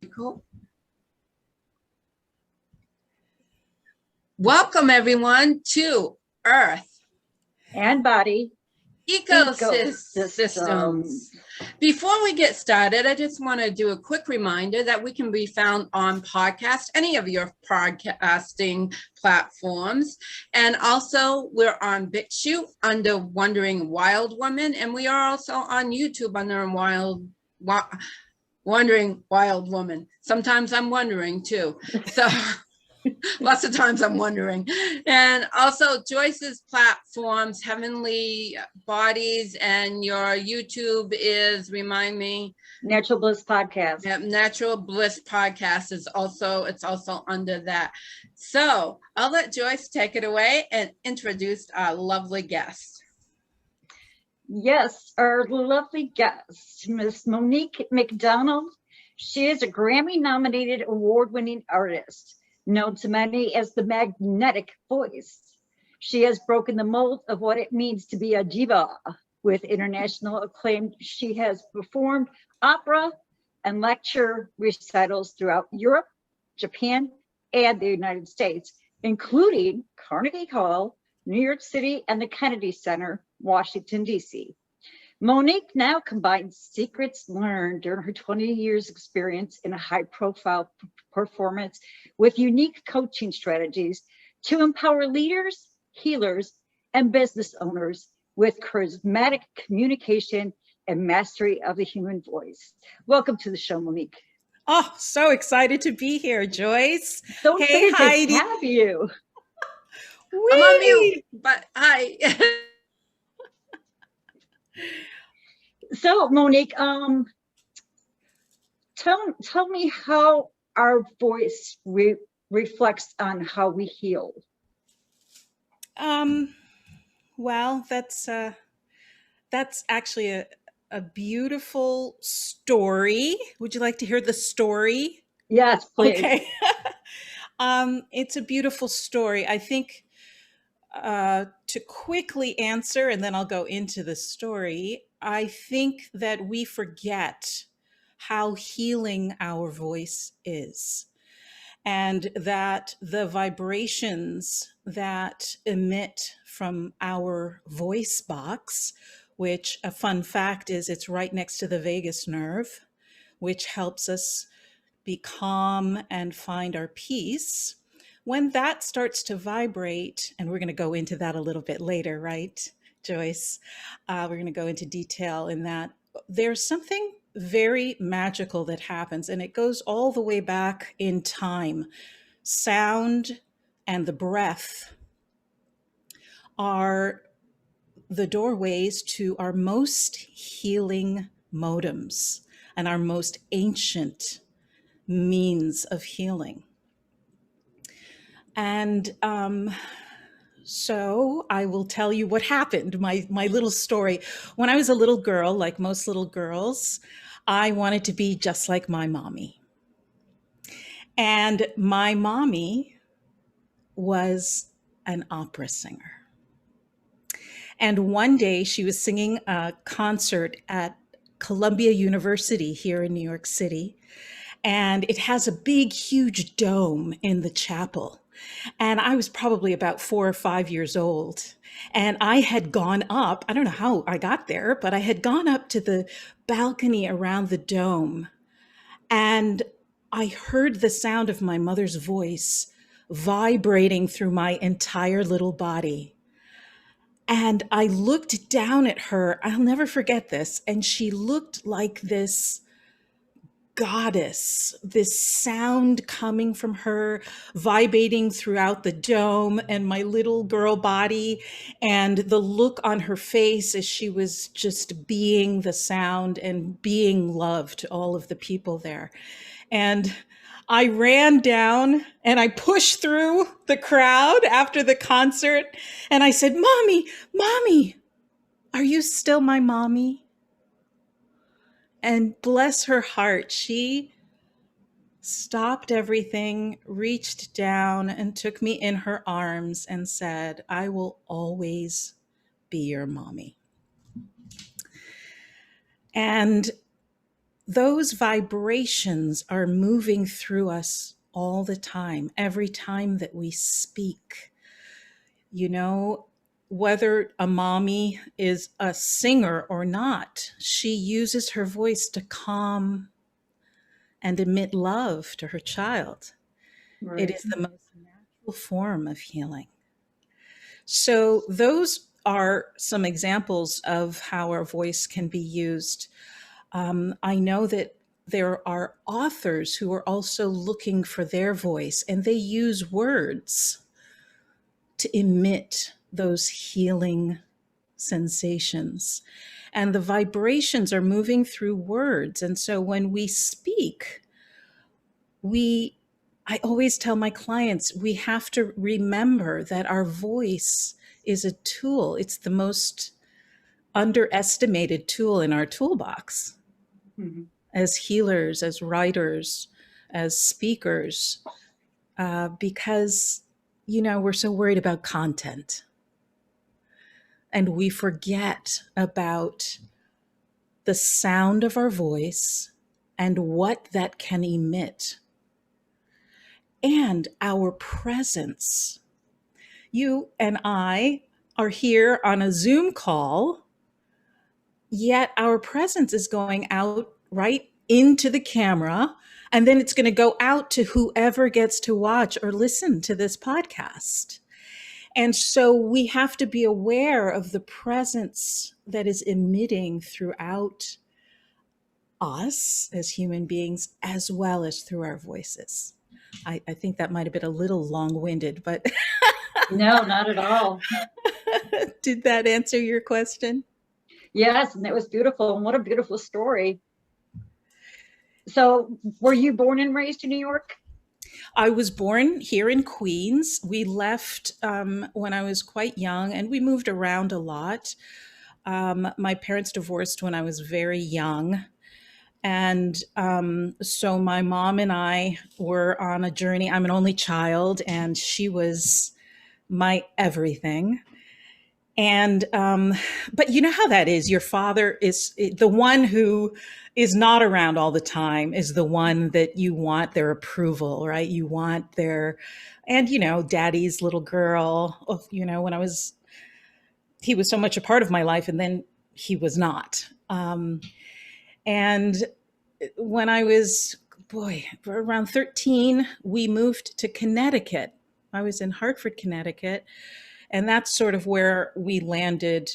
Cool. Welcome everyone to Earth and body ecosystems. Before we get started, I just want to do a quick reminder that we can be found on podcast, any of your podcasting platforms. And also we're on BitChute under Wondering Wild Woman. And we are also on YouTube under Wondering Wild Woman. Sometimes I'm wondering too. So lots of times I'm wondering. And also Joyce's platforms, Heavenly Bodies, and your YouTube is, remind me. Natural Bliss Podcast. Yeah, Natural Bliss Podcast is also, it's also under that. So I'll let Joyce take it away and introduce our lovely guest. Yes, our lovely guest, Miss Monique McDonald. She is a Grammy-nominated award-winning artist, known to many as the magnetic voice. She has broken the mold of what it means to be a diva. With international acclaim, she has performed opera and lecture recitals throughout Europe, Japan, and the United States, including Carnegie Hall, New York City, and the Kennedy Center, Washington, D.C. Monique now combines secrets learned during her 20 years experience in a high-profile performance with unique coaching strategies to empower leaders, healers, and business owners with charismatic communication and mastery of the human voice. Welcome to the show, Monique. Oh, so excited to be here, Joyce. So excited Heidi. To have you. I'm on mute, but hi. So, Monique, tell me how our voice reflects on how we heal. Well, that's actually a beautiful story. Would you like to hear the story? Yes, please. Okay. It's a beautiful story. I think to quickly answer, and then I'll go into the story, I think that we forget how healing our voice is, and that the vibrations that emit from our voice box, which a fun fact is it's right next to the vagus nerve, which helps us be calm and find our peace. When that starts to vibrate, and we're going to go into that a little bit later, right, Joyce? We're going to go into detail in that. There's something very magical that happens, and it goes all the way back in time. Sound and the breath are the doorways to our most healing modems and our most ancient means of healing. And so I will tell you what happened, my little story. When I was a little girl, like most little girls, I wanted to be just like my mommy. And my mommy was an opera singer. And one day she was singing a concert at Columbia University here in New York City. And it has a big, huge dome in the chapel. And I was probably about 4 or 5 years old. And I had gone up, I don't know how I got there, but I had gone up to the balcony around the dome. And I heard the sound of my mother's voice vibrating through my entire little body. And I looked down at her, I'll never forget this, and she looked like this goddess, this sound coming from her, vibrating throughout the dome and my little girl body, and the look on her face as she was just being the sound and being love to all of the people there. And I ran down and I pushed through the crowd after the concert and I said, Mommy, are you still my mommy? And bless her heart, she stopped everything, reached down and took me in her arms and said, I will always be your mommy. And those vibrations are moving through us all the time, every time that we speak. You know, whether a mommy is a singer or not, she uses her voice to calm and emit love to her child. It Right. is the most natural form of healing. So, those are some examples of how our voice can be used. I know that there are authors who are also looking for their voice, and they use words to emit those healing sensations. And the vibrations are moving through words. And so when we speak, I always tell my clients, we have to remember that our voice is a tool. It's the most underestimated tool in our toolbox Mhm. as healers, as writers, as speakers, because, we're so worried about content and we forget about the sound of our voice and what that can emit and our presence. You and I are here on a Zoom call, yet our presence is going out right into the camera, and then it's going to go out to whoever gets to watch or listen to this podcast. And so we have to be aware of the presence that is emitting throughout us as human beings, as well as through our voices. I think that might have been a little long-winded, but No, not at all. did that answer your question? Yes, and it was beautiful. And what a beautiful story. So, were you born and raised in New York? I was born here in Queens. We left when I was quite young, and we moved around a lot. My parents divorced when I was very young. And so my mom and I were on a journey. I'm an only child, and she was my everything. And, but you know how that is. Your father is the one who is not around all the time, is the one that you want their approval, right? You want their, and, daddy's little girl, when he was so much a part of my life, and then he was not. And when I was, around 13, we moved to Connecticut. I was in Hartford, Connecticut. And that's sort of where we landed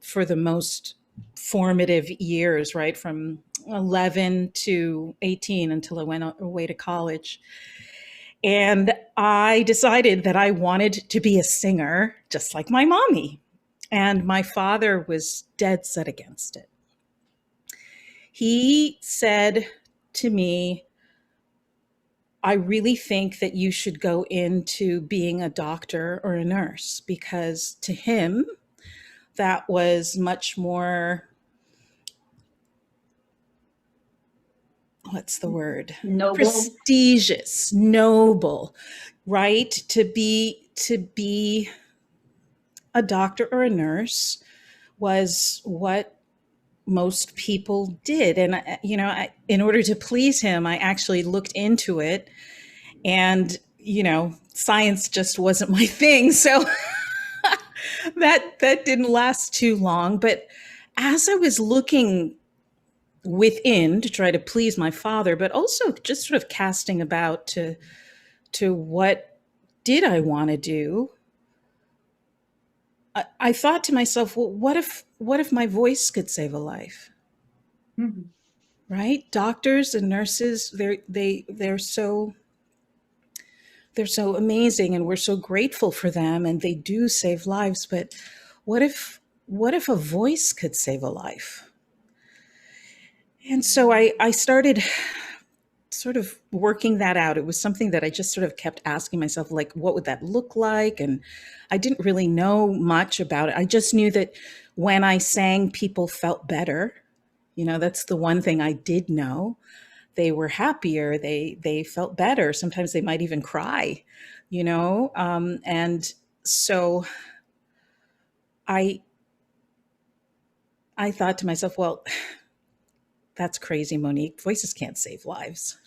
for the most formative years, right? From 11 to 18 until I went away to college. And I decided that I wanted to be a singer, just like my mommy. And my father was dead set against it. He said to me, I really think that you should go into being a doctor or a nurse, because to him, that was much more, what's the word? Noble. Prestigious, noble, right? To be a doctor or a nurse was what most people did. And, in order to please him, I actually looked into it, and, science just wasn't my thing. So that didn't last too long. But as I was looking within to try to please my father, but also just sort of casting about to what did I want to do, I thought to myself, well, what if my voice could save a life? Mhm. Right? Doctors and nurses, they're so amazing, and we're so grateful for them, and they do save lives. But what if a voice could save a life? And so I started sort of working that out. It was something that I just sort of kept asking myself, like, what would that look like? And I didn't really know much about it. I just knew that when I sang, people felt better. That's the one thing I did know. They were happier. They felt better. Sometimes they might even cry, and so I thought to myself, well, that's crazy, Monique. Voices can't save lives.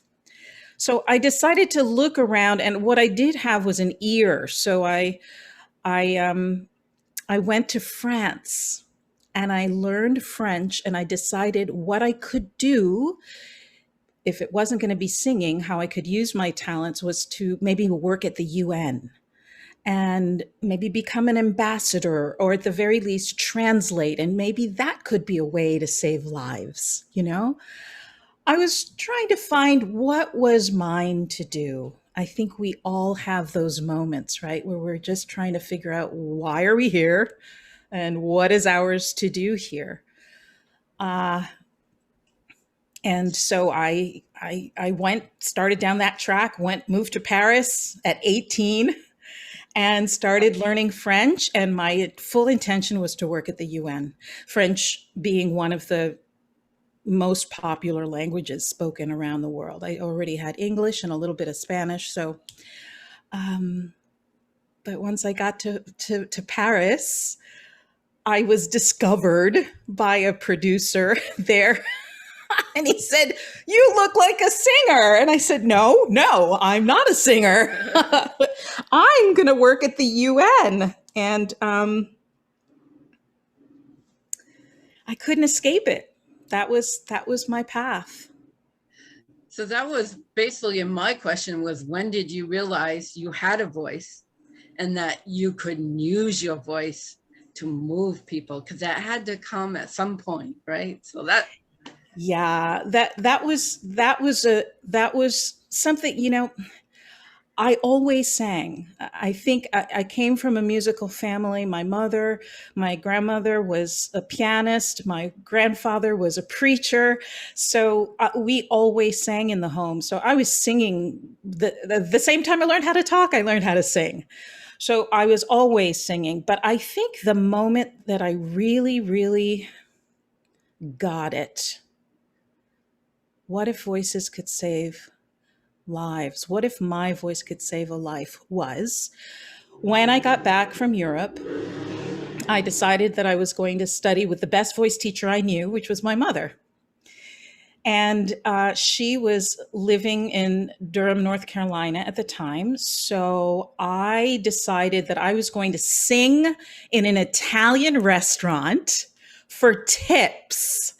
So I decided to look around, and what I did have was an ear. So I I went to France and I learned French, and I decided what I could do if it wasn't going to be singing, how I could use my talents was to maybe work at the UN and maybe become an ambassador, or at the very least translate, and maybe that could be a way to save lives, you know? I was trying to find what was mine to do. I think we all have those moments, right? Where we're just trying to figure out, why are we here and what is ours to do here? Uh, and so I went, started down that track, moved to Paris at 18 and started learning French. And my full intention was to work at the UN, French being one of the most popular languages spoken around the world. I already had English and a little bit of Spanish. So, but once I got to Paris, I was discovered by a producer there. And he said, "You look like a singer." And I said, no, I'm not a singer. I'm going to work at the UN. And I couldn't escape it. That was my path. So that was basically my question was, when did you realize you had a voice and that you could use your voice to move people? Because that had to come at some point, right? So that. Yeah, that was something, you know, I always sang. I think I came from a musical family. My grandmother was a pianist. My grandfather was a preacher. So we always sang in the home. So I was singing the same time I learned how to talk, I learned how to sing. So I was always singing. But I think the moment that I really, really got it, what if voices could save lives? What if my voice could save a life? Was when I got back from Europe, I decided that I was going to study with the best voice teacher I knew, which was my mother. And she was living in Durham, North Carolina at the time. So I decided that I was going to sing in an Italian restaurant for tips.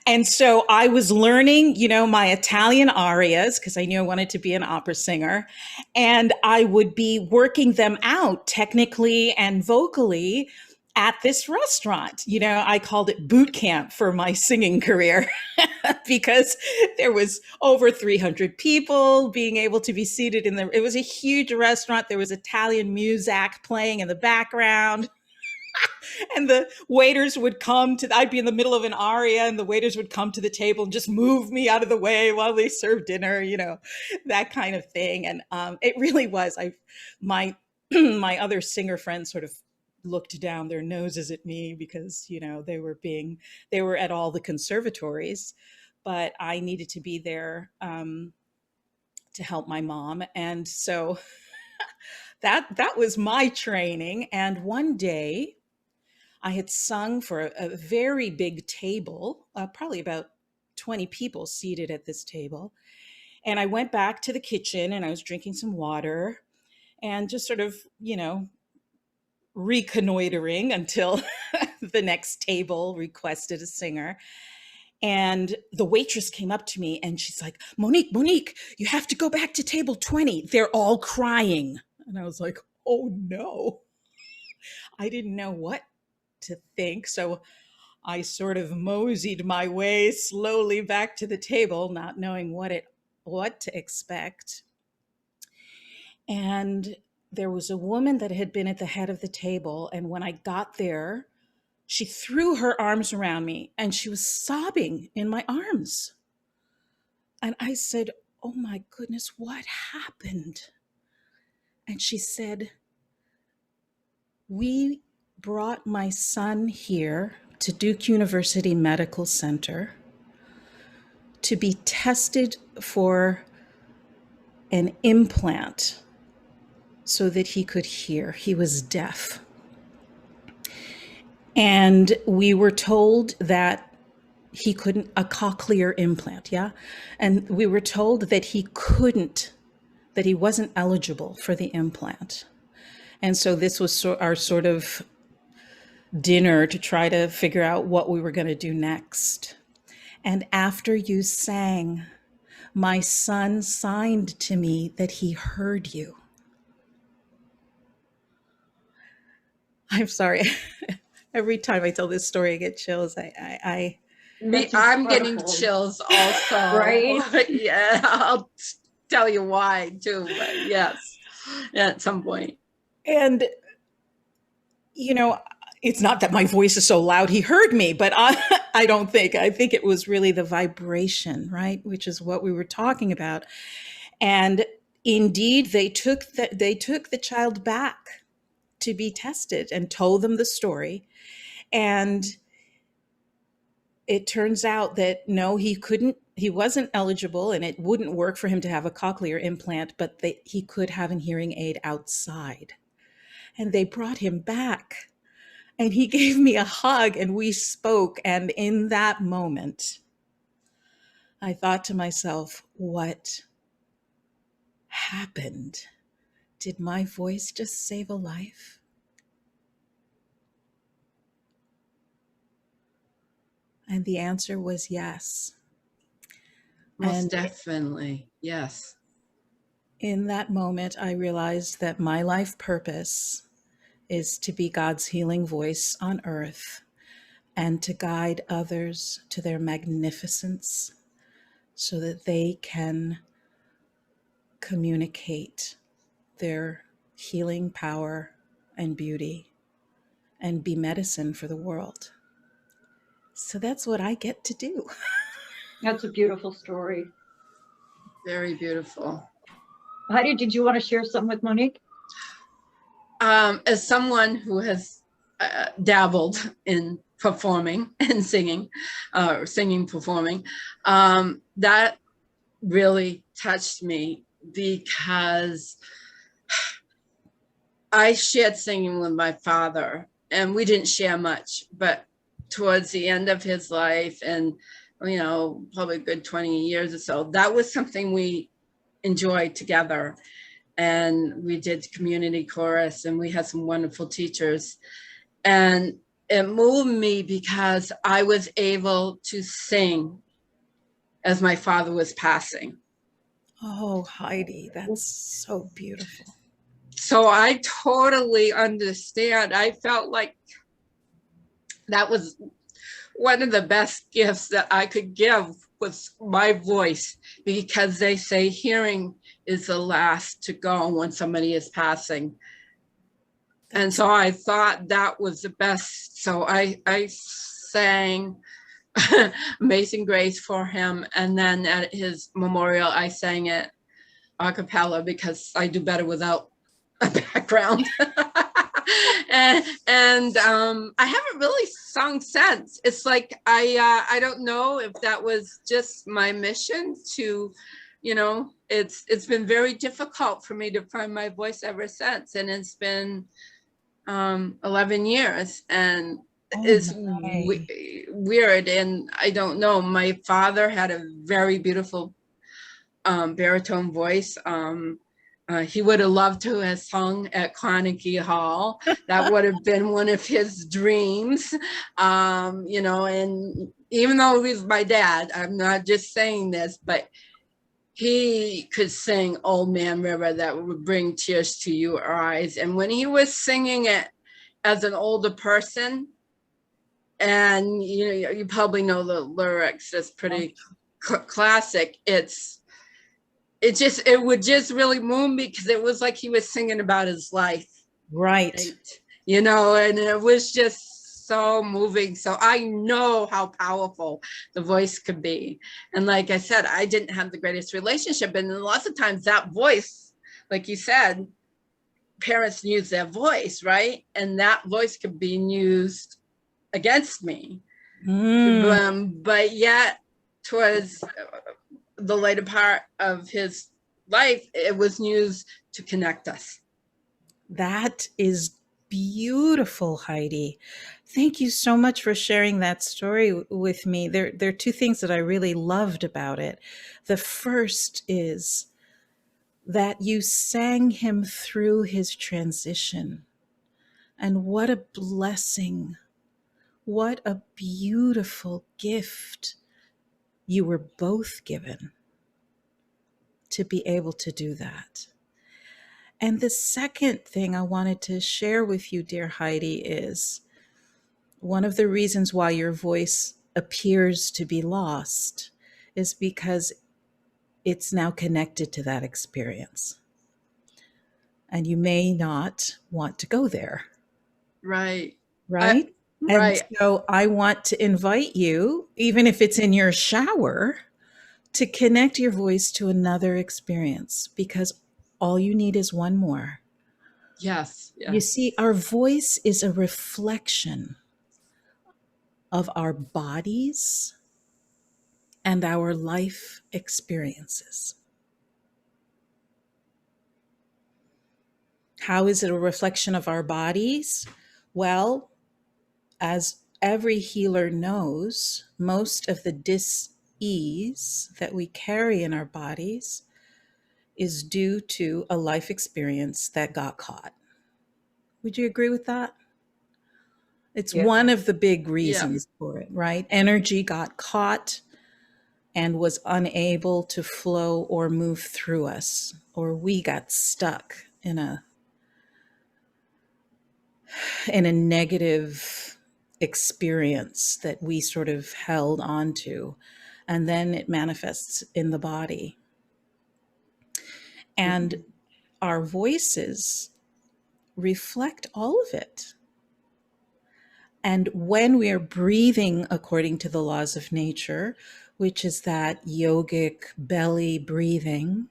And so I was learning, you know, my Italian arias because I knew I wanted to be an opera singer. And I would be working them out technically and vocally at this restaurant. You know, I called it boot camp for my singing career because there was over 300 people being able to be seated in it was a huge restaurant. There was Italian music playing in the background. And the waiters would I'd be in the middle of an aria and the waiters would come to the table and just move me out of the way while they served dinner, you know, that kind of thing. And it really was, my other singer friends sort of looked down their noses at me because, you know, they were at all the conservatories, but I needed to be there to help my mom. And so that was my training. And one day, I had sung for a very big table, probably about 20 people seated at this table. And I went back to the kitchen and I was drinking some water and just sort of, you know, reconnoitering until the next table requested a singer. And the waitress came up to me and she's like, Monique, you have to go back to table 20. They're all crying. And I was like, oh no. I didn't know what to think. So I sort of moseyed my way slowly back to the table, not knowing what to expect. And there was a woman that had been at the head of the table. And when I got there, she threw her arms around me and she was sobbing in my arms. And I said, oh my goodness, what happened? And she said, we brought my son here to Duke University Medical Center to be tested for an implant so that he could hear. He was deaf. And we were told that he couldn't, a cochlear implant, yeah? And we were told that he couldn't, that he wasn't eligible for the implant. And so this was our sort of dinner to try to figure out what we were going to do next. And after you sang, my son signed to me that he heard you. I'm sorry. Every time I tell this story, I get chills. I'm getting chills also. Right? Yeah, I'll tell you why too, but yes, at some point. And, it's not that my voice is so loud he heard me, but I don't think. I think it was really the vibration, right? Which is what we were talking about. And indeed, they took the child back to be tested and told them the story. And it turns out that no, he wasn't eligible, and it wouldn't work for him to have a cochlear implant, but he could have a hearing aid outside. And they brought him back. And he gave me a hug and we spoke. And in that moment, I thought to myself, what happened? Did my voice just save a life? And the answer was yes. Most definitely, yes. In that moment, I realized that my life purpose is to be God's healing voice on earth and to guide others to their magnificence so that they can communicate their healing power and beauty and be medicine for the world. So that's what I get to do. That's a beautiful story. Very beautiful. Heidi, did you want to share something with Monique? As someone who has dabbled in performing and singing, performing, that really touched me because I shared singing with my father, and we didn't share much, but towards the end of his life, and probably a good 20 years or so, that was something we enjoyed together. And we did community chorus, and we had some wonderful teachers. And it moved me because I was able to sing as my father was passing. Oh, Heidi, that's so beautiful. So I totally understand. I felt like that was one of the best gifts that I could give was my voice, because they say hearing is the last to go when somebody is passing. And so I thought that was the best. So I sang Amazing Grace for him. And then at his memorial, I sang it a cappella because I do better without a background. and I haven't really sung since. It's like I don't know if that was just my mission to, it's been very difficult for me to find my voice ever since, and it's been 11 years, and it's weird, and I don't know. My father had a very beautiful baritone voice. He would have loved to have sung at Carnegie Hall. That would have been one of his dreams. And even though he's my dad, I'm not just saying this, but he could sing Old Man River that would bring tears to your eyes. And when he was singing it as an older person, and you probably know the lyrics, it's pretty classic. It would just really move me because it was like he was singing about his life. Right. And it was just so moving. So I know how powerful the voice could be. And like I said, I didn't have the greatest relationship. And lots of times that voice, like you said, parents use their voice, right? And that voice could be used against me. But yet towards the later part of his life, it was used to connect us. That is beautiful, Heidi. Thank you so much for sharing that story with me. There are two things that I really loved about it. The first is that you sang him through his transition. And what a blessing. What a beautiful gift you were both given to be able to do that. And the second thing I wanted to share with you, dear Heidi, is one of the reasons why your voice appears to be lost is because it's now connected to that experience. And you may not want to go there. Right. Right? Right. And so I want to invite you, even if it's in your shower, to connect your voice to another experience, because all you need is one more. Yes. You see, our voice is a reflection of our bodies and our life experiences. How is it a reflection of our bodies? Well, as every healer knows, most of the dis-ease that we carry in our bodies is due to a life experience that got caught. Would you agree with that? It's one of the big reasons for it, right? Energy got caught and was unable to flow or move through us, or we got stuck in a negative experience that we sort of held onto, and then it manifests in the body. And our voices reflect all of it. And when we are breathing according to the laws of nature, which is that yogic belly breathing,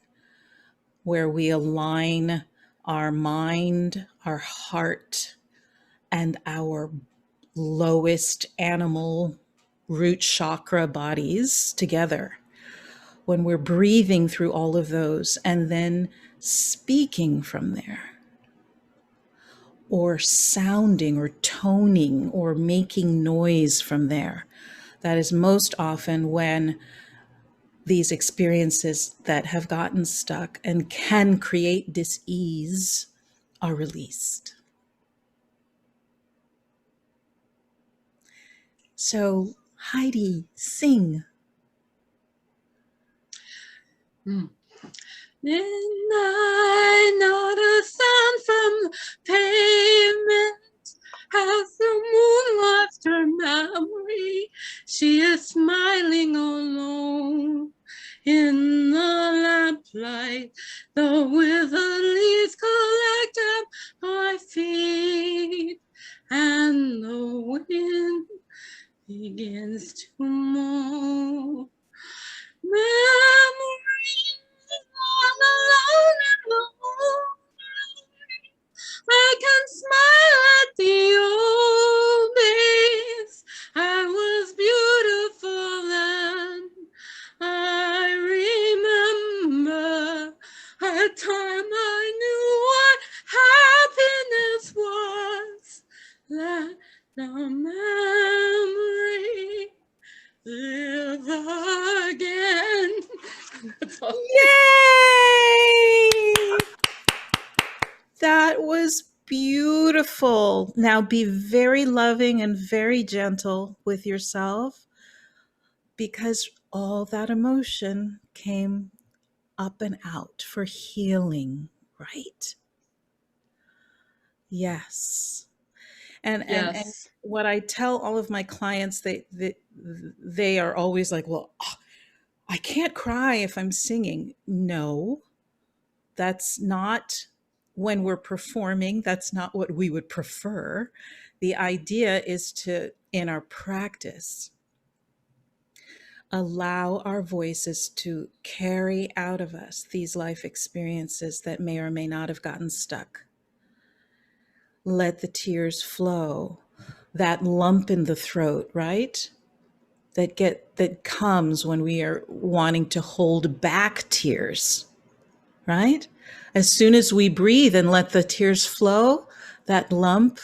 where we align our mind, our heart, and our lowest animal root chakra bodies together, when we're breathing through all of those and then speaking from there, or sounding or toning or making noise from there, that is most often when these experiences that have gotten stuck and can create dis-ease are released. So, Heidi, sing. Midnight, not a sound from pavement. Has the moon lost her memory? She is smiling alone in the lamplight. The withered leaves collect at my feet, and the wind begins to moan. Memories, I'm alone in the moonlight. I can smile at the old days. I was beautiful then. I remember a time I knew what happiness was. Let the memory live again. Yay! That was beautiful. Now be very loving and very gentle with yourself, because all that emotion came up and out for healing, right? Yes. And what I tell all of my clients, they are always like, well, I can't cry if I'm singing. No, that's not when we're performing. That's not what we would prefer. The idea is to, in our practice, allow our voices to carry out of us these life experiences that may or may not have gotten stuck. Let the tears flow. That lump in the throat, right? That comes when we are wanting to hold back tears, right? As soon as we breathe and let the tears flow, that lump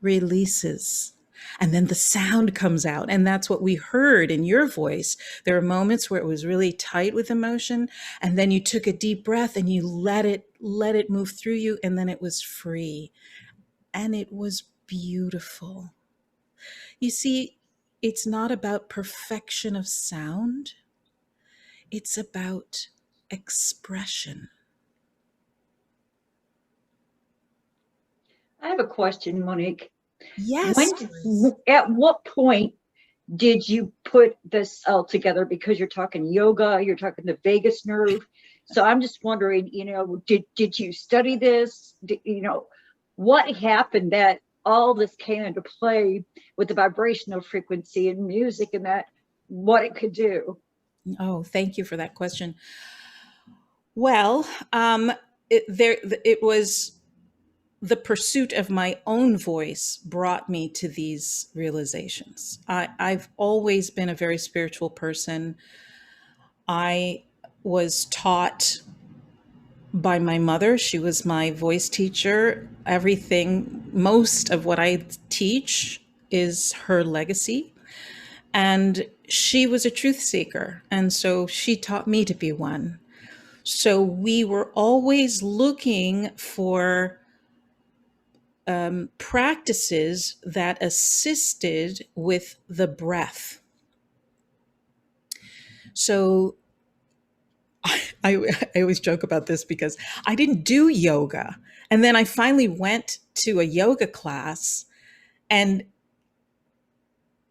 releases. And then the sound comes out. And that's what we heard in your voice. There are moments where it was really tight with emotion. And then you took a deep breath and you let it move through you. And then it was free. And it was beautiful. You see, it's not about perfection of sound. It's about expression. I have a question, Monique. Yes. At what point did you put this all together? Because you're talking yoga, you're talking the vagus nerve. So I'm just wondering, did you study this? What happened that all this came into play with the vibrational frequency and music and that, what it could do? Oh, thank you for that question. Well, it was the pursuit of my own voice brought me to these realizations. I've always been a very spiritual person. I was taught by my mother. She was my voice teacher. Most of what I teach is her legacy. And she was a truth seeker. And so she taught me to be one. So we were always looking for practices that assisted with the breath. So I always joke about this because I didn't do yoga. And then I finally went to a yoga class and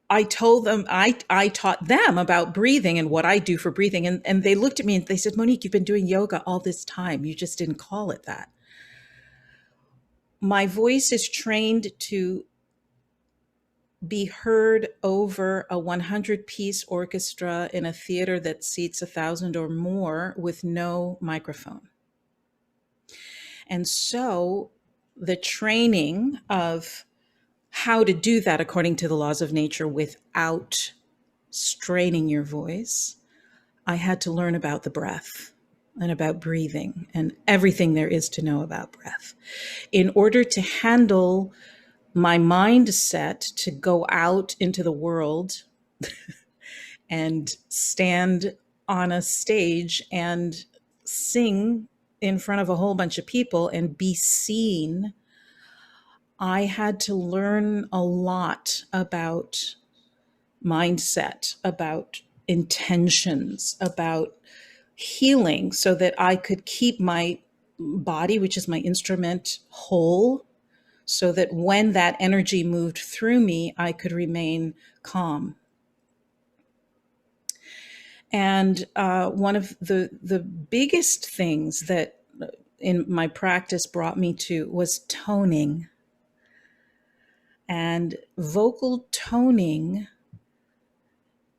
I told them, I taught them about breathing and what I do for breathing. And they looked at me and they said, Monique, you've been doing yoga all this time. You just didn't call it that. My voice is trained to be heard over a 100-piece orchestra in a theater that seats 1,000 or more with no microphone. And so the training of how to do that according to the laws of nature without straining your voice, I had to learn about the breath and about breathing and everything there is to know about breath in order to handle my mindset to go out into the world and stand on a stage and sing in front of a whole bunch of people and be seen. I had to learn a lot about mindset, about intentions, about healing so that I could keep my body, which is my instrument, whole, so that when that energy moved through me, I could remain calm. And one of the biggest things that in my practice brought me to was toning. And vocal toning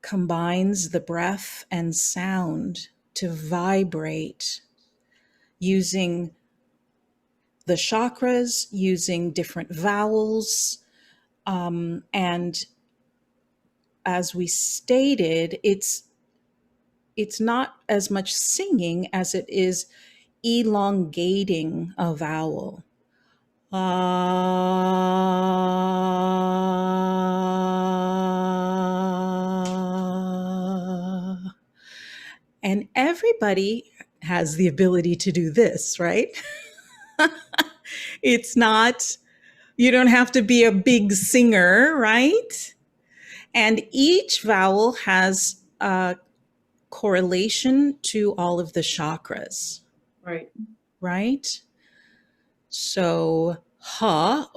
combines the breath and sound to vibrate using the chakras, using different vowels. And as we stated, it's not as much singing as it is elongating a vowel. And everybody has the ability to do this, right? It's not, you don't have to be a big singer, right? And each vowel has a correlation to all of the chakras. Right. Right? So, ha,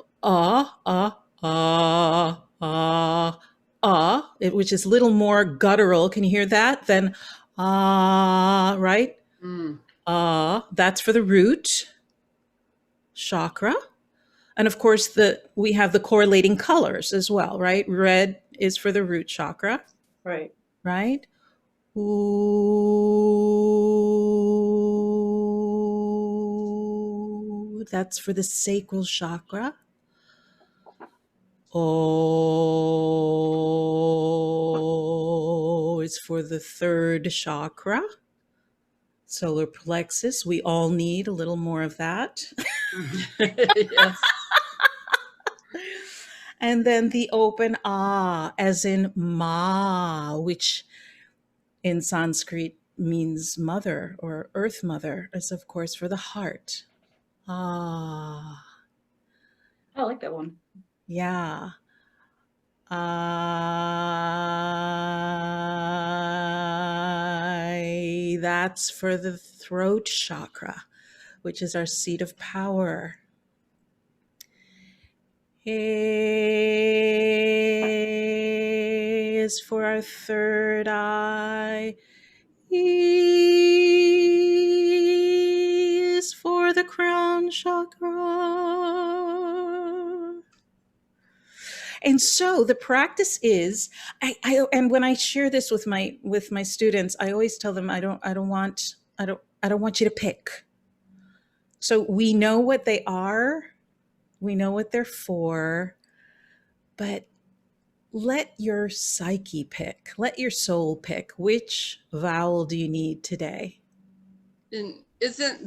which is a little more guttural. Can you hear that? Then, right? That's for the root chakra. And of course, we have the correlating colors as well, right? Red is for the root chakra. Right. Right? Ooh, that's for the sacral chakra. Oh, it's for the third chakra. Solar plexus. We all need a little more of that. Yes. And then the open ah, as in ma, which in Sanskrit means mother or earth mother, is of course for the heart. Ah, I like that one. yeah. I, that's for the throat chakra, which is our seat of power. A is for our third eye. E is for the crown chakra. And so the practice is, and when I share this with my students, I always tell them I don't want you to pick. So we know what they are, we know what they're for, but let your psyche pick, let your soul pick. Which vowel do you need today? And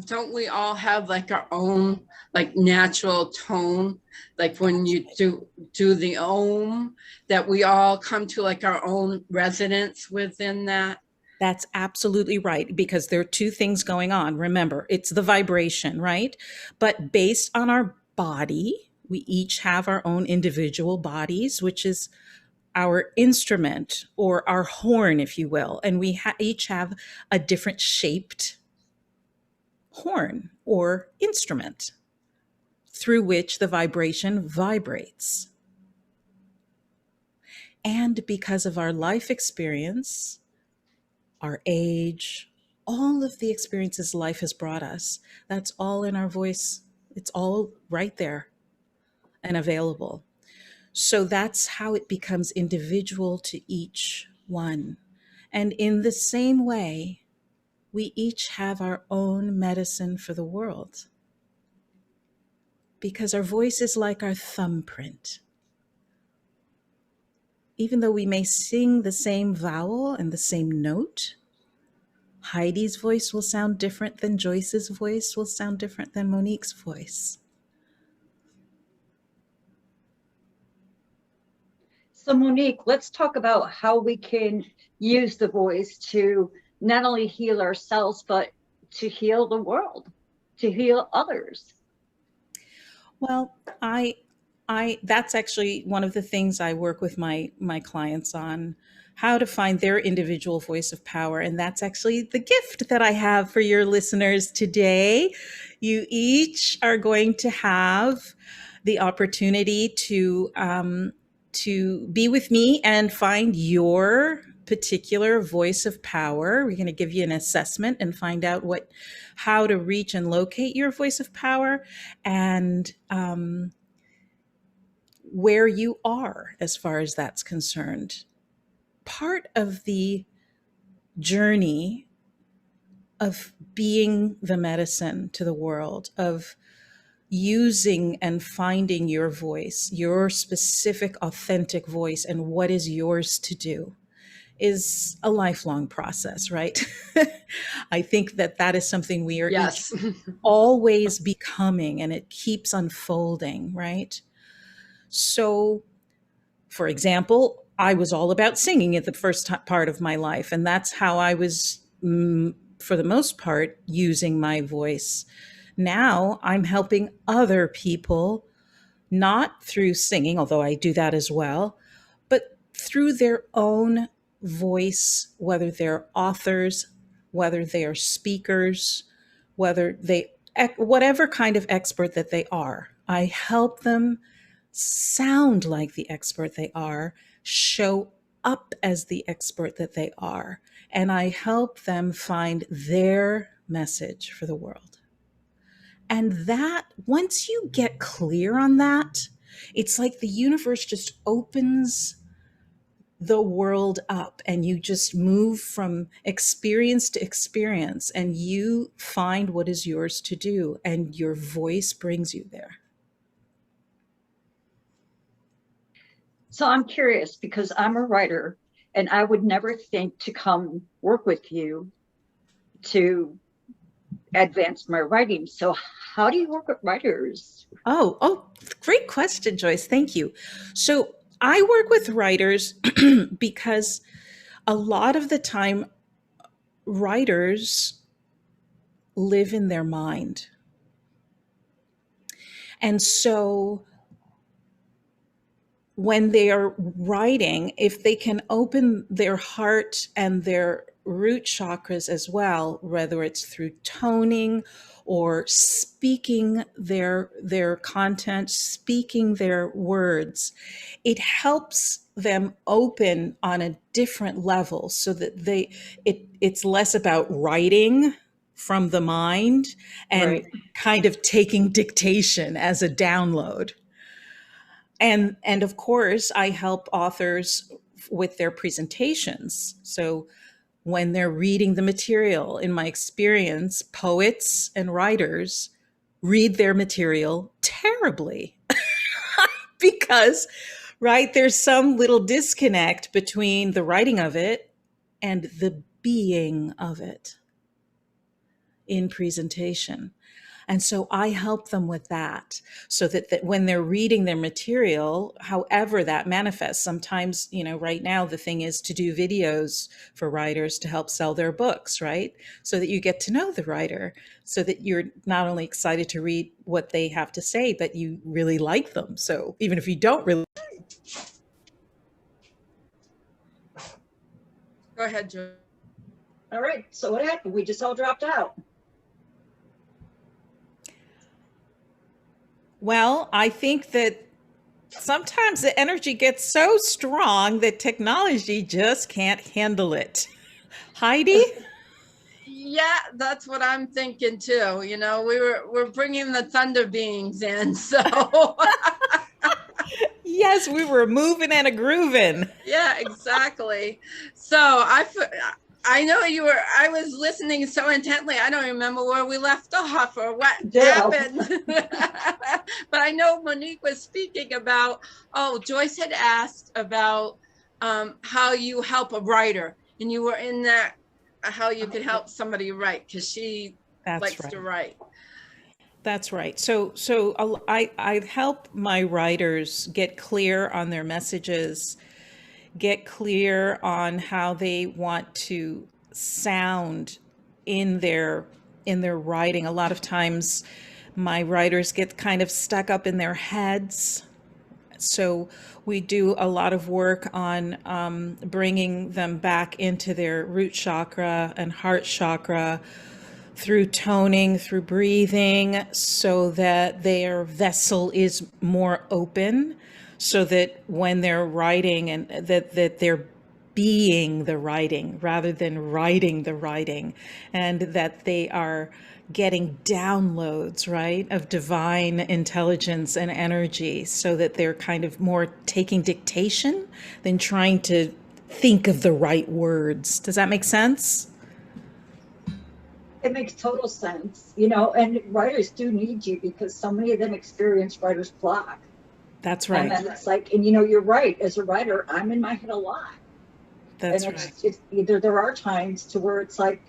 don't we all have like our own like natural tone, like when you do the om, that we all come to like our own resonance within that? That's absolutely right, because there are two things going on. Remember, it's the vibration, right? But based on our body, we each have our own individual bodies, which is our instrument or our horn, if you will. And we each have a different shaped horn or instrument through which the vibration vibrates. And because of our life experience, our age, all of the experiences life has brought us, that's all in our voice. It's all right there and available. So that's how it becomes individual to each one. And in the same way, we each have our own medicine for the world, because our voice is like our thumbprint. Even though we may sing the same vowel and the same note, Heidi's voice will sound different than Joyce's voice will sound different than Monique's voice. So Monique, let's talk about how we can use the voice to not only heal ourselves, but to heal the world, to heal others. Well, that's actually one of the things I work with my clients on, how to find their individual voice of power. And that's actually the gift that I have for your listeners today. You each are going to have the opportunity to be with me and find your particular voice of power. We're going to give you an assessment and find out how to reach and locate your voice of power, and where you are as far as that's concerned. Part of the journey of being the medicine to the world, of using and finding your voice, your specific, authentic voice, and what is yours to do, is a lifelong process, right? I think that is something we are Yes. each always becoming, and it keeps unfolding, right? So, for example, I was all about singing at the first part of my life, and that's how I was, for the most part, using my voice. Now I'm helping other people, not through singing, although I do that as well, but through their own voice, whether they're authors, whether they are speakers, whatever kind of expert that they are. I help them sound like the expert they are, show up as the expert that they are, and I help them find their message for the world. And that, once you get clear on that, it's like the universe just opens the world up, and you just move from experience to experience, and you find what is yours to do, and your voice brings you there. So I'm curious, because I'm a writer, and I would never think to come work with you to advance my writing. So how do you work with writers? Oh, great question, Joyce. Thank you. So I work with writers because a lot of the time, writers live in their mind. And so when they are writing, if they can open their heart and their root chakras as well, whether it's through toning or speaking their content, speaking their words, it helps them open on a different level so that it's less about writing from the mind and Right. kind of taking dictation as a download. And of course, I help authors with their presentations. So when they're reading the material, in my experience, poets and writers read their material terribly because, right, there's some little disconnect between the writing of it and the being of it in presentation. And so I help them with that so that when they're reading their material, however that manifests, sometimes, right now the thing is to do videos for writers to help sell their books, right? So that you get to know the writer, so that you're not only excited to read what they have to say, but you really like them. So even if you don't really. Go ahead, Joy. All right. So what happened? We just all dropped out. Well, I think that sometimes the energy gets so strong that technology just can't handle it. Heidi? Yeah, that's what I'm thinking too. We're bringing the thunder beings in, so Yes, we were moving and a grooving. yeah, exactly. So I know I was listening so intently, I don't remember where we left off or what happened. But I know Monique was speaking about, Joyce had asked about how you help a writer, and you were in that, how you could help somebody write, because she likes to write. That's right. So I help my writers get clear on their messages, get clear on how they want to sound in their writing. A lot of times my writers get kind of stuck up in their heads. So we do a lot of work on bringing them back into their root chakra and heart chakra through toning, through breathing, so that their vessel is more open, so that when they're writing and that they're being the writing rather than writing the writing, and that they are getting downloads, right, of divine intelligence and energy, so that they're kind of more taking dictation than trying to think of the right words. Does that make sense? It makes total sense, and writers do need you because so many of them experience writer's block. That's right. And it's like, you're right. As a writer, I'm in my head a lot. That's right. It's either there are times to where it's like,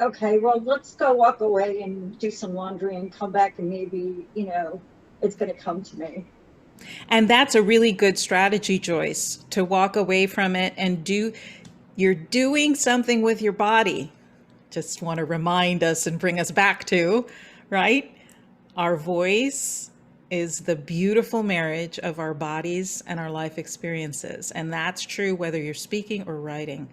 okay, well, let's go walk away and do some laundry and come back and maybe, it's going to come to me. And that's a really good strategy, Joyce, to walk away from it and you're doing something with your body. Just want to remind us and bring us back to, right? Our voice is the beautiful marriage of our bodies and our life experiences. And that's true whether you're speaking or writing.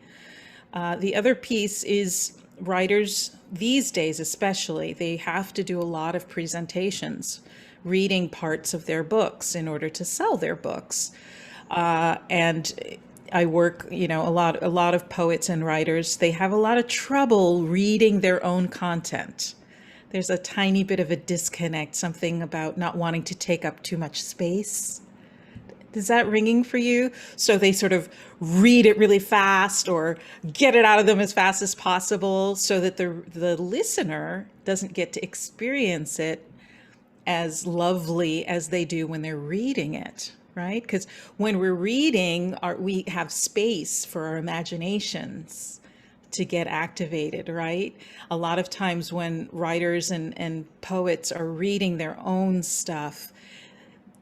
The other piece is writers these days, especially, they have to do a lot of presentations, reading parts of their books in order to sell their books. And I work, a lot of poets and writers, they have a lot of trouble reading their own content. There's a tiny bit of a disconnect, something about not wanting to take up too much space. Is that ringing for you? So they sort of read it really fast or get it out of them as fast as possible so that the listener doesn't get to experience it as lovely as they do when they're reading it. Right? Because when we're reading, we have space for our imaginations to get activated, right? A lot of times when writers and poets are reading their own stuff,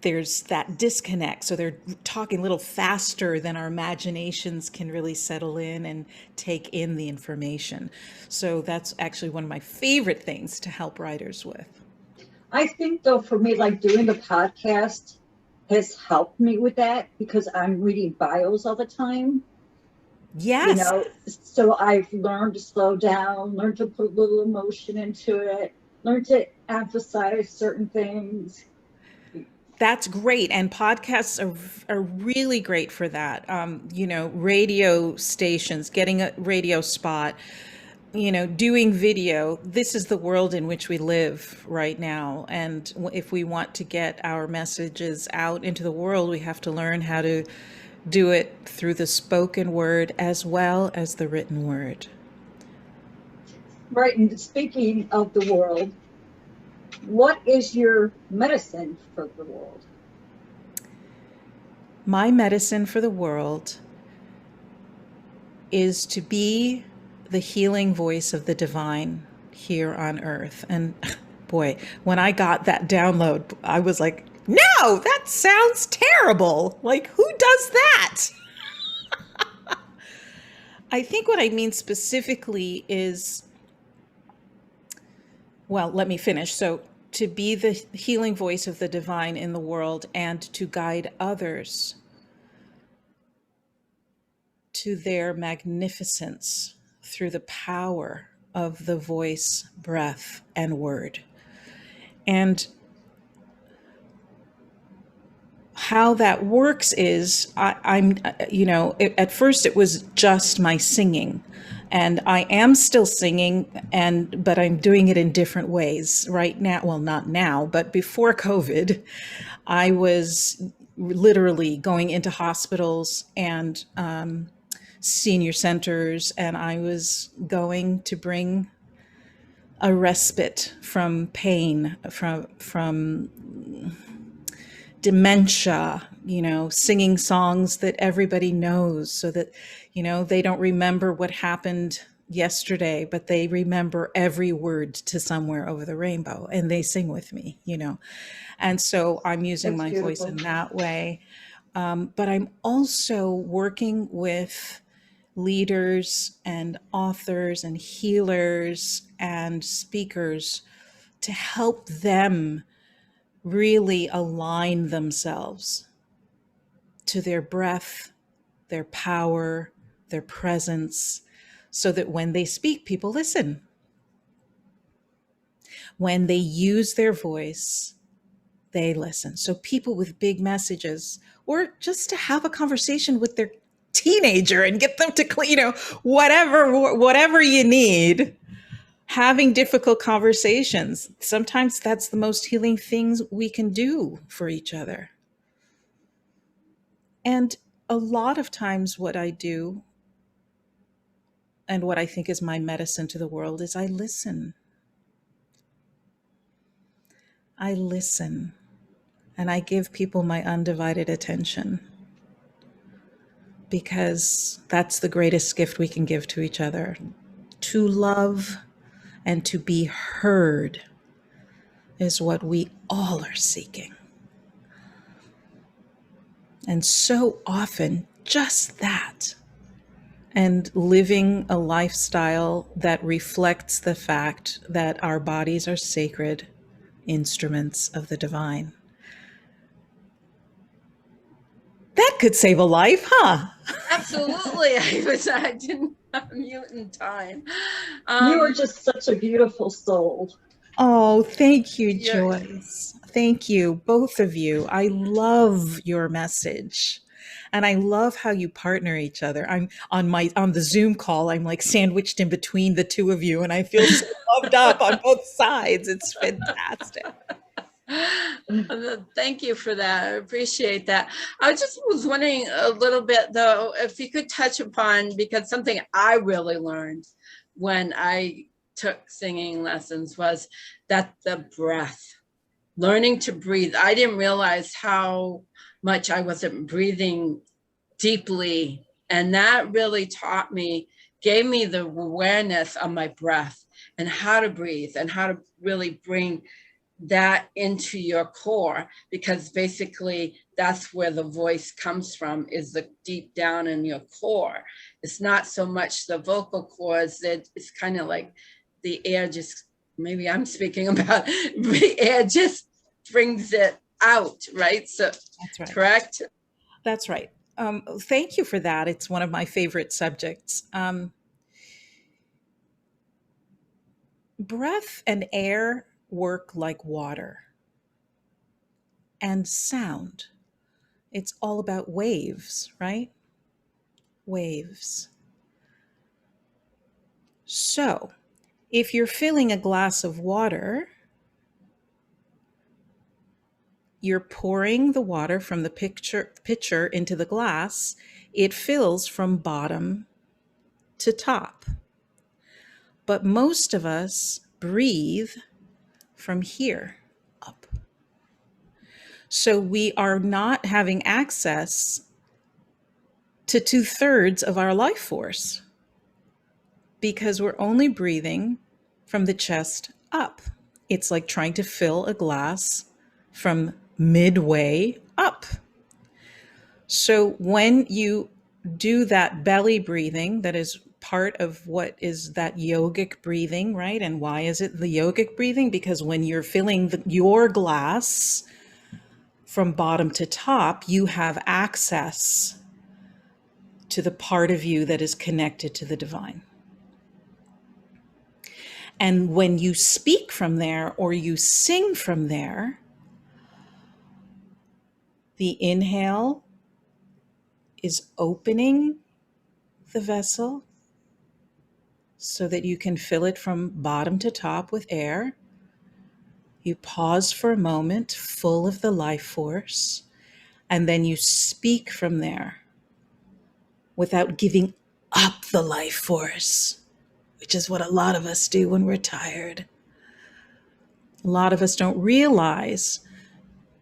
there's that disconnect. So they're talking a little faster than our imaginations can really settle in and take in the information. So that's actually one of my favorite things to help writers with. I think though, for me, like doing the podcast has helped me with that because I'm reading bios all the time. Yes. So I've learned to slow down, learned to put a little emotion into it, learned to emphasize certain things. That's great. And podcasts are really great for that. Radio stations, getting a radio spot, doing video. This is the world in which we live right now. And if we want to get our messages out into the world, we have to learn how to do it through the spoken word as well as the written word. Right. And speaking of the world, what is your medicine for the world? My medicine for the world is to be the healing voice of the divine here on earth. And boy, when I got that download, I was like, no, that sounds terrible. Like, who does that? I think what I mean specifically is, well, let me finish. So to be the healing voice of the divine in the world and to guide others to their magnificence through the power of the voice, breath, and word. And how that works is at first it was just my singing, and I am still singing, but I'm doing it in different ways right now. Well, not now, but before COVID, I was literally going into hospitals and senior centers, and I was going to bring a respite from pain, from dementia, singing songs that everybody knows so that, they don't remember what happened yesterday, but they remember every word to Somewhere Over the Rainbow, and they sing with me, And so I'm using That's my beautiful. voice in that way. But I'm also working with leaders and authors and healers and speakers to help them really align themselves to their breath, their power, their presence, so that when they speak, people listen. When they use their voice, they listen. So people with big messages, or just to have a conversation with their teenager and get them to, whatever you need, having difficult conversations. Sometimes that's the most healing things we can do for each other. And a lot of times what I do and what I think is my medicine to the world is I listen. I listen, and I give people my undivided attention, because that's the greatest gift we can give to each other. To love and to be heard is what we all are seeking. And so often, just that. And living a lifestyle that reflects the fact that our bodies are sacred instruments of the divine. That could save a life, huh? Absolutely. I didn't mute in time. You are just such a beautiful soul. Oh, thank you, Yeah. Joyce. Thank you, both of you. I love your message. And I love how you partner each other. I'm on the Zoom call, I'm like sandwiched in between the two of you, and I feel so loved up on both sides. It's fantastic. Thank you for that. I appreciate that. I just was wondering a little bit, though, if you could touch upon, because something I really learned when I took singing lessons was that the breath, learning to breathe. I didn't realize how much I wasn't breathing deeply. And that really taught me gave me the awareness of my breath and how to breathe and how to really bring that into your core, because basically that's where the voice comes from, is the deep down in your core. It's not so much the vocal cords, that it's kind of like the air just, maybe I'm speaking about the air just brings it out, right? So That's right. correct. That's right. Thank you for that. It's one of my favorite subjects. Breath and air work like water and sound. It's all about waves, right? Waves. So, if you're filling a glass of water, you're pouring the water from the pitcher into the glass. It fills from bottom to top. But most of us breathe from here up. So we are not having access to 2/3 of our life force because we're only breathing from the chest up. It's like trying to fill a glass from midway up. So when you do that belly breathing, that is part of what is that yogic breathing, right? And why is it the yogic breathing? Because when you're filling your glass from bottom to top, you have access to the part of you that is connected to the divine. And when you speak from there or you sing from there, the inhale is opening the vessel so that you can fill it from bottom to top with air. You pause for a moment, full of the life force, and then you speak from there without giving up the life force, which is what a lot of us do when we're tired. A lot of us don't realize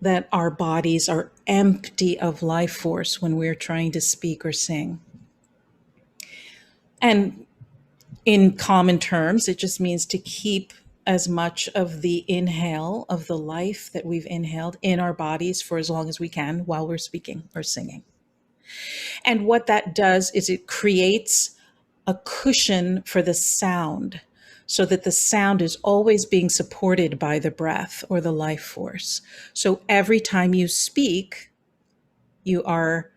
that our bodies are empty of life force when we're trying to speak or sing. And in common terms, it just means to keep as much of the inhale of the life that we've inhaled in our bodies for as long as we can while we're speaking or singing. And what that does is it creates a cushion for the sound so that the sound is always being supported by the breath or the life force. So every time you speak, you are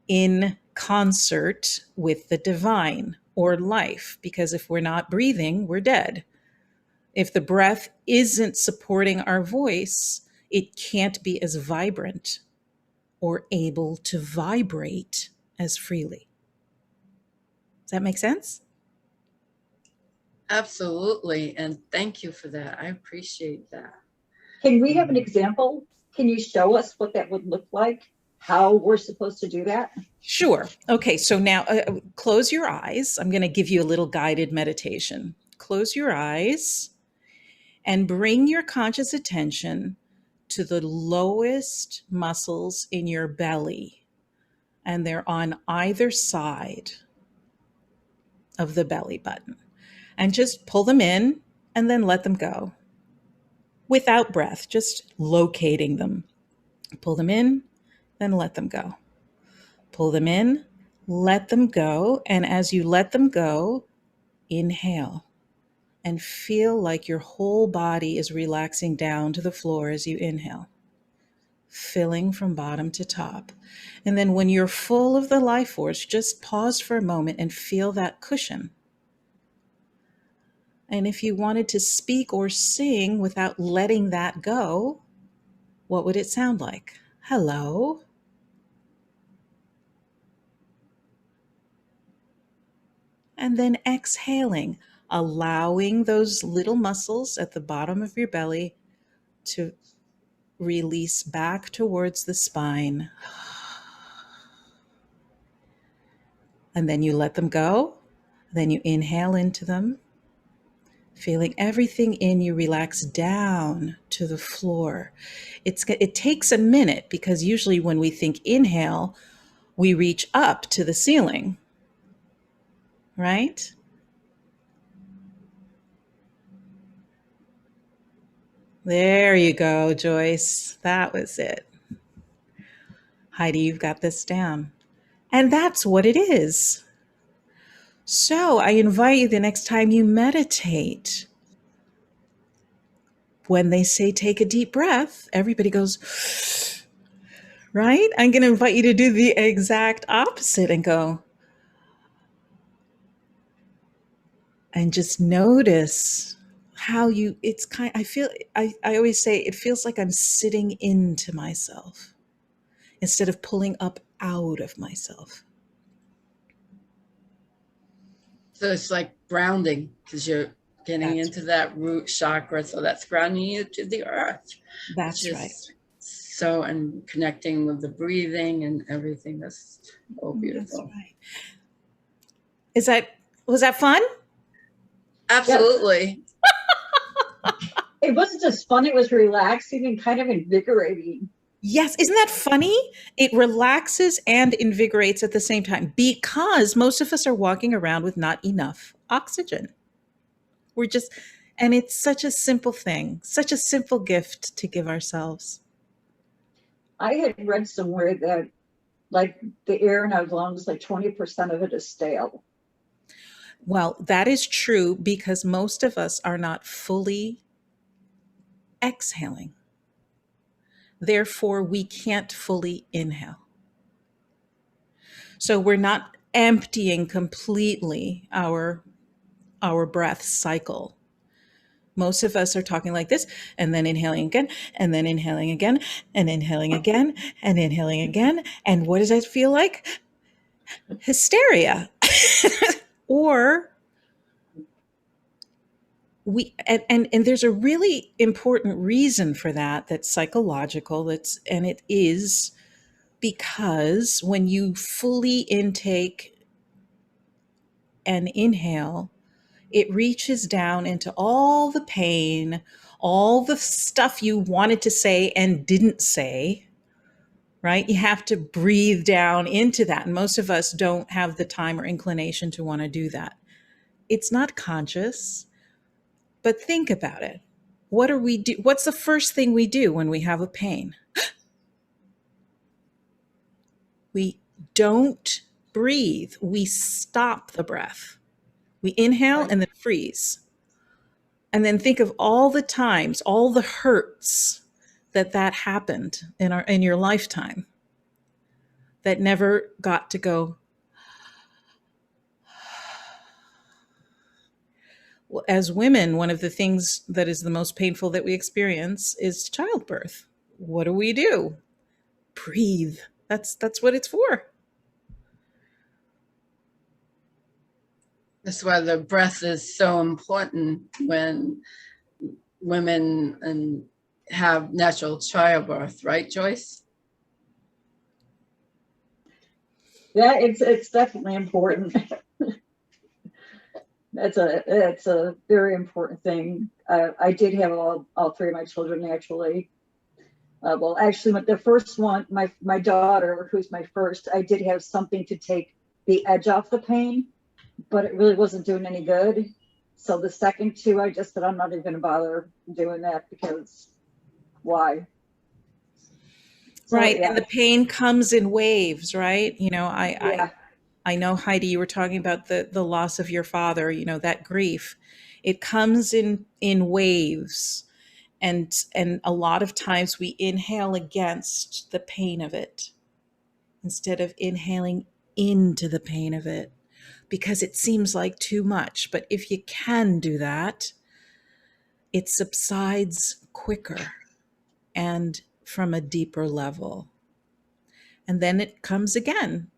in concert with the divine or life, because if we're not breathing, we're dead. If the breath isn't supporting our voice, it can't be as vibrant or able to vibrate as freely. Does that make sense? Absolutely. And thank you for that. I appreciate that. Can we have an example? Can you show us what that would look like? How we're supposed to do that? Sure. Okay, so now close your eyes. I'm going to give you a little guided meditation. Close your eyes and bring your conscious attention to the lowest muscles in your belly. And they're on either side of the belly button. And just pull them in and then let them go without breath, just locating them. Pull them in, then let them go. Pull them in, let them go. And as you let them go, inhale and feel like your whole body is relaxing down to the floor as you inhale, filling from bottom to top. And then when you're full of the life force, just pause for a moment and feel that cushion. And if you wanted to speak or sing without letting that go, what would it sound like? Hello. And then exhaling, allowing those little muscles at the bottom of your belly to release back towards the spine. And then you let them go. Then you inhale into them, feeling everything in you relax down to the floor. It takes a minute because usually when we think inhale, we reach up to the ceiling, right? There you go, Joyce. That was it. Heidi, you've got this down. And that's what it is. So I invite you the next time you meditate, when they say take a deep breath, everybody goes, right? I'm going to invite you to do the exact opposite and go, and just notice how you, it's kind, I always say it feels like I'm sitting into myself instead of pulling up out of myself. So it's like grounding because you're getting That's into that root chakra. So that's grounding you to the earth. That's Which right. is so, and connecting with the breathing and everything. That's so That's beautiful. right. Was that fun? Absolutely. It wasn't just fun, it was relaxing and kind of invigorating. Yes, isn't that funny? It relaxes and invigorates at the same time because most of us are walking around with not enough oxygen. And it's such a simple thing, such a simple gift to give ourselves. I had read somewhere that like the air in our lungs, like 20% of it is stale. Well, that is true because most of us are not fully exhaling. Therefore, we can't fully inhale. So we're not emptying completely our breath cycle. Most of us are talking like this and then inhaling again and then inhaling again and inhaling again and inhaling again. And what does that feel like? Hysteria. Or and there's a really important reason for that, that's psychological. And it is because when you fully intake and inhale, it reaches down into all the pain, all the stuff you wanted to say and didn't say, right? You have to breathe down into that. And most of us don't have the time or inclination to want to do that. It's not conscious, but think about it. What do we do? What's the first thing we do when we have a pain? We don't breathe. We stop the breath. We inhale and then freeze. And then think of all the times, all the hurts that happened in your lifetime that never got to go. Well, as women, one of the things that is the most painful that we experience is childbirth. What do? Breathe. That's what it's for. That's why the breath is so important when women have natural childbirth, right, Joyce? Yeah, it's definitely important. It's a very important thing. I did have all three of my children naturally. Well, actually, with the first one, my daughter, who's my first, I did have something to take the edge off the pain, but it really wasn't doing any good. So the second two, I just said, I'm not even going to bother doing that because why? So, Right. yeah. And the pain comes in waves, right? Yeah. I know, Heidi, you were talking about the loss of your father, that grief. It comes in waves. And a lot of times we inhale against the pain of it instead of inhaling into the pain of it, because it seems like too much. But if you can do that, it subsides quicker and from a deeper level. And then it comes again.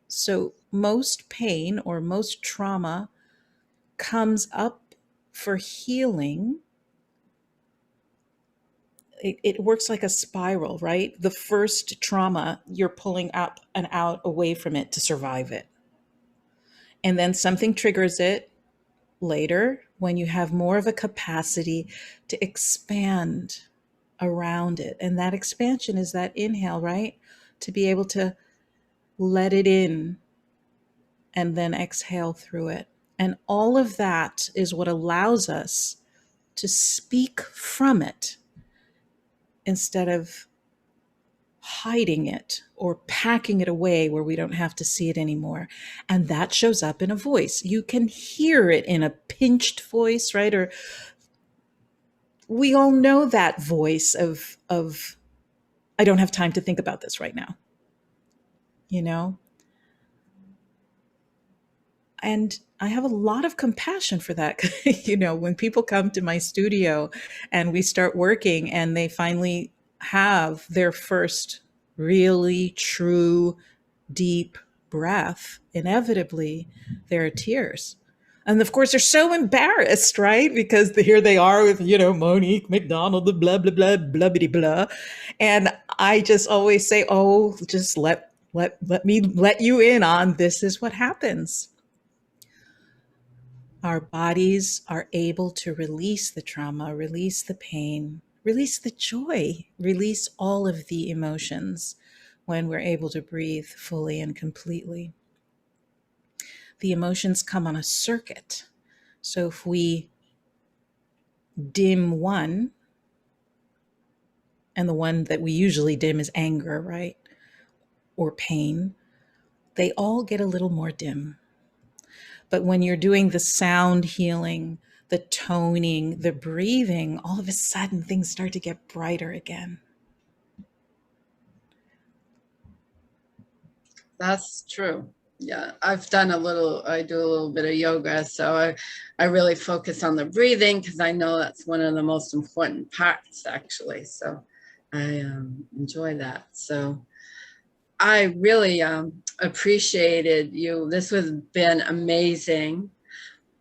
So most pain or most trauma comes up for healing. It works like a spiral, right? The first trauma, you're pulling up and out away from it to survive it. And then something triggers it later when you have more of a capacity to expand around it. And that expansion is that inhale, right? To be able to let it in and then exhale through it. And all of that is what allows us to speak from it instead of hiding it or packing it away where we don't have to see it anymore. And that shows up in a voice. You can hear it in a pinched voice, right? Or we all know that voice of I don't have time to think about this right now. You know? And I have a lot of compassion for that. You know, when people come to my studio and we start working and they finally have their first really true, deep breath, inevitably there are tears. And of course, they're so embarrassed, right? Because here they are with, you know, Monique McDonald, the blah, blah, blah, blah, blah, blah. And I just always say, oh, just let me let you in on this is what happens. Our bodies are able to release the trauma, release the pain, release the joy, release all of the emotions when we're able to breathe fully and completely. The emotions come on a circuit. So if we dim one, and the one that we usually dim is anger, right? Or pain, they all get a little more dim. But when you're doing the sound healing, the toning, the breathing, all of a sudden things start to get brighter again. That's true. Yeah, I do a little bit of yoga. So I really focus on the breathing because I know that's one of the most important parts, actually. So I enjoy that. So I really appreciated you. This has been amazing.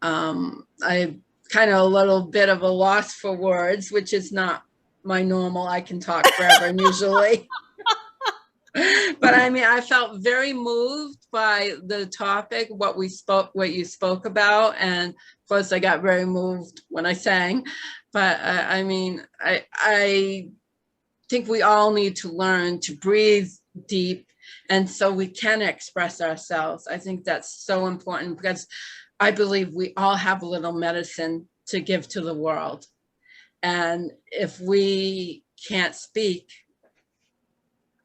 I kind of a little bit of a loss for words, which is not my normal. I can talk forever usually. But I mean, I felt very moved by the topic, what you spoke about. And of course, I got very moved when I sang. But I mean, I think we all need to learn to breathe deep. And so we can express ourselves. I think that's so important because I believe we all have a little medicine to give to the world. And if we can't speak,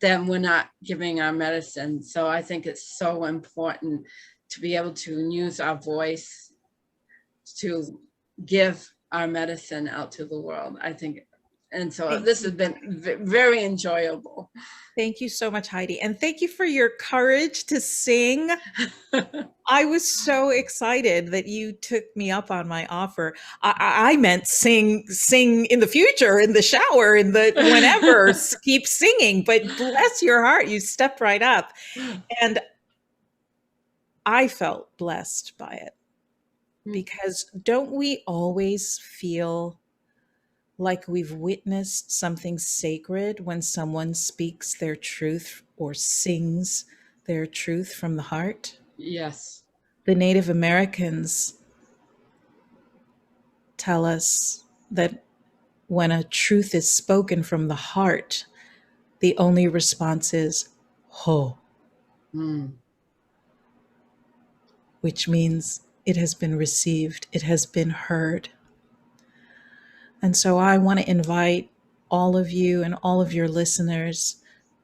then we're not giving our medicine. So I think it's so important to be able to use our voice to give our medicine out to the world, I think. And so this has been very enjoyable. Thank you so much, Heidi. And thank you for your courage to sing. I was so excited that you took me up on my offer. I meant sing in the future, in the shower, in the whenever, keep singing. But bless your heart, you stepped right up. And I felt blessed by it. Because don't we always feel like we've witnessed something sacred when someone speaks their truth or sings their truth from the heart? Yes. The Native Americans tell us that when a truth is spoken from the heart, the only response is ho, which means it has been received, it has been heard. And so I want to invite all of you and all of your listeners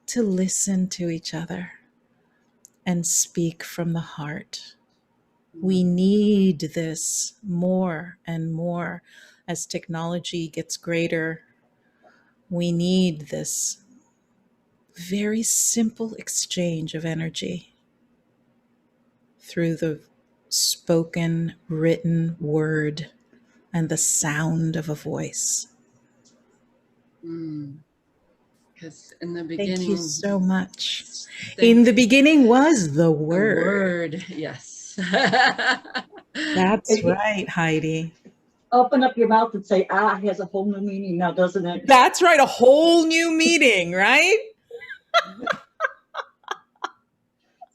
to listen to each other and speak from the heart. We need this more and more as technology gets greater. We need this very simple exchange of energy through the spoken, written word and the sound of a voice. Because in the beginning... Thank you so much. In the beginning was the Word. The Word, yes. That's right, Heidi. Open up your mouth and say, ah, has a whole new meaning now, doesn't it? That's right, a whole new meaning, right?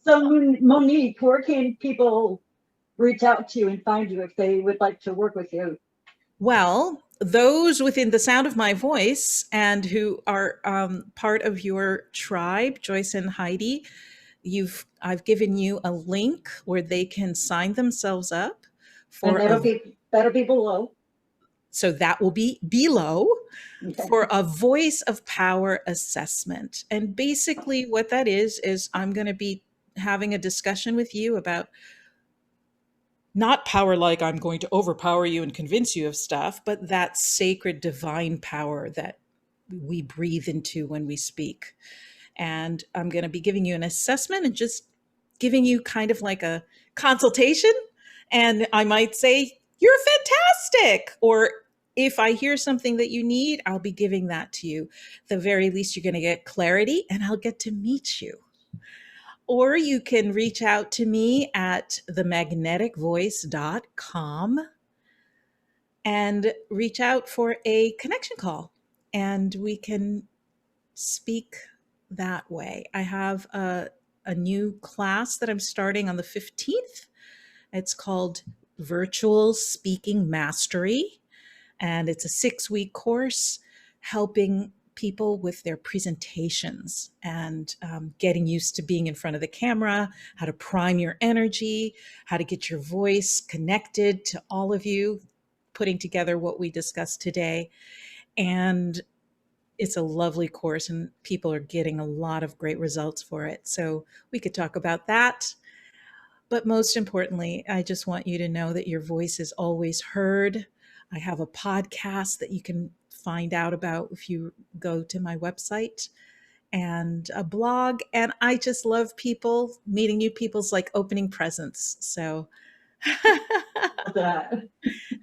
So Monique, where can people reach out to you and find you if they would like to work with you? Well, those within the sound of my voice and who are part of your tribe, Joyce and Heidi, I've given you a link where they can sign themselves up for And that'll be below. so that will be below Okay. for a voice of power assessment. And basically what that is I'm going to be having a discussion with you about not power like I'm going to overpower you and convince you of stuff, but that sacred divine power that we breathe into when we speak. And I'm going to be giving you an assessment and just giving you kind of like a consultation. And I might say, you're fantastic. Or if I hear something that you need, I'll be giving that to you. At the very least, you're going to get clarity and I'll get to meet you. Or you can reach out to me at themagneticvoice.com and reach out for a connection call and we can speak that way. I have a new class that I'm starting on the 15th. It's called Virtual Speaking Mastery, and it's a 6-week course helping people with their presentations and getting used to being in front of the camera, how to prime your energy, how to get your voice connected to all of you, putting together what we discussed today. And it's a lovely course and people are getting a lot of great results for it. So we could talk about that. But most importantly, I just want you to know that your voice is always heard. I have a podcast that you can find out about if you go to my website, and a blog. And I just love people. Meeting new people's like opening presents. So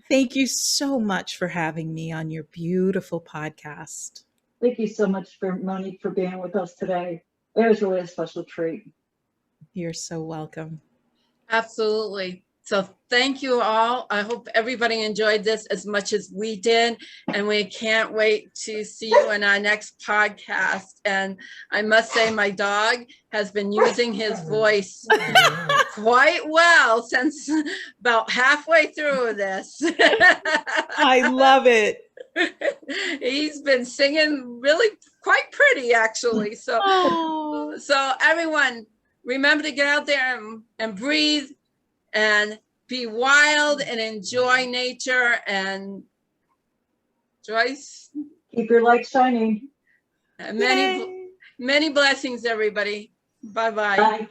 thank you so much for having me on your beautiful podcast. Thank you so much, Monique, for being with us today. It was really a special treat. You're so welcome. Absolutely. So thank you all. I hope everybody enjoyed this as much as we did. And we can't wait to see you in our next podcast. And I must say, my dog has been using his voice quite well since about halfway through this. I love it. He's been singing really quite pretty, actually. So, so everyone, remember to get out there and breathe and be wild and enjoy nature. And Joyce, keep your light shining. Many blessings, everybody. Bye-bye. Bye.